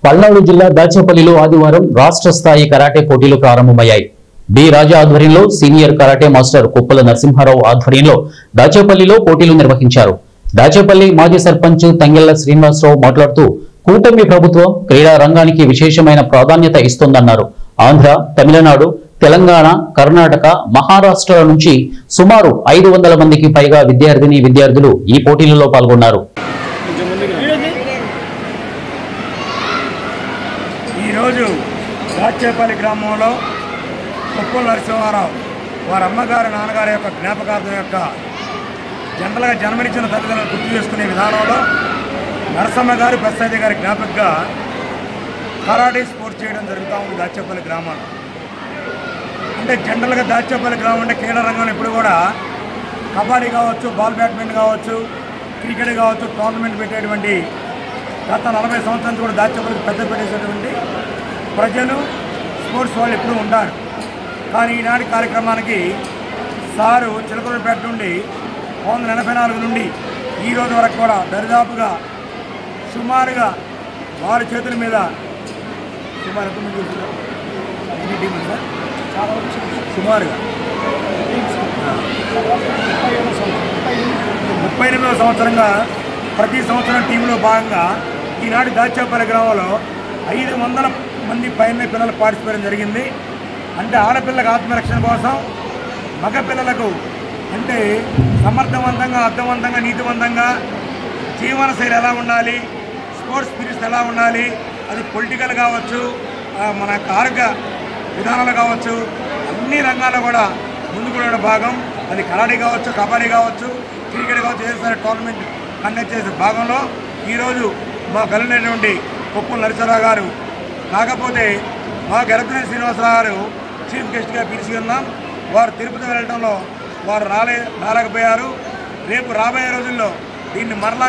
పల్నాడు జిల్లా దాచేపల్లిలో ఆదివారం రాష్ట్ర స్థాయి కరాటే పోటీలు ప్రారంభమయ్యాయి. బి రాజా ఆధ్వర్యంలో సీనియర్ కరాటే మాస్టర్ కుప్పల నరసింహారావు ఆధ్వర్యంలో దాచేపల్లిలో పోటీలు నిర్వహించారు. దాచేపల్లి మాజీ సర్పంచ్ తంగెళ్ల శ్రీనివాసరావు మాట్లాడుతూ కూటమి ప్రభుత్వం క్రీడా రంగానికి విశేషమైన ప్రాధాన్యత ఇస్తోందన్నారు. ఆంధ్ర, తమిళనాడు, తెలంగాణ, కర్ణాటక, మహారాష్ట్రల నుంచి సుమారు 500 మందికి పైగా విద్యార్థులు ఈ పోటీలలో పాల్గొన్నారు. ఈరోజు దాచేపల్లి గ్రామంలో కుప్పల నరసింహారావు వారి అమ్మగారు నాన్నగారి యొక్క జ్ఞాపకార్థం యొక్క జనరల్గా జన్మనిచ్చిన తల్లిదండ్రులను గుర్తు చేసుకునే విధానంలో నరసమ్మ గారు ప్రసాద్ గారి జ్ఞాపకగా కరాటే స్పోర్ట్స్ చేయడం జరుగుతూ ఉంది దాచేపల్లి గ్రామంలో. అంటే జనరల్గా దాచేపల్లి గ్రామం అంటే క్రీడా రంగంలో ఇప్పుడు కూడా కబడ్డీ కావచ్చు, బాల్ బ్యాడ్మింటన్ కావచ్చు, క్రికెట్ కావచ్చు టోర్నమెంట్ పెట్టేటువంటి గత 40 సంవత్సరాల నుంచి కూడా దాచేపల్లికి పెద్ద పెట్టేసేటువంటి ప్రజలు స్పోర్ట్స్ వాళ్ళు ఎప్పుడూ ఉంటారు. కానీ ఈనాటి కార్యక్రమానికి సారు చిలకలపేట నుండి 1984 నుండి ఈ రోజు వరకు కూడా దరిదాపుగా సుమారుగా వారి చేతుల మీద సుమారుగా 38వ సంవత్సరంగా ప్రతి సంవత్సరం టీంలో భాగంగా ఈనాటి దాచేపల్లి గ్రామంలో 500 మంది పైన పిల్లలు పార్టిసిపేట్ జరిగింది. అంటే ఆడపిల్లలకు ఆత్మరక్షణ కోసం, మగ పిల్లలకు అంటే సమర్థవంతంగా, అర్థవంతంగా, నీతివంతంగా జీవనశైలి ఎలా ఉండాలి, స్పోర్ట్స్ స్పిరిట్స్ ఎలా ఉండాలి, అది పొలిటికల్ కావచ్చు, మన ఆరోగ్య విధానాలు కావచ్చు, అన్ని రంగాల్లో కూడా ముందుకు భాగం. అది కరాటే కావచ్చు, కబడ్డీ కావచ్చు, క్రికెట్ కావచ్చు, ఏదైనా టోర్నమెంట్ కండక్ట్ చేసే భాగంలో ఈరోజు మా కలిగినటువంటి కుప్పల నరసింహారావు గారు, కాకపోతే మా గెరపనేని శ్రీనివాసరావు గారు చీఫ్ గెస్ట్గా పిలిచి ఉన్నాం. వారు తిరుపతి వెళ్ళడంలో వారు రాలేకపోయారు. రేపు రాబోయే రోజుల్లో దీన్ని మరలా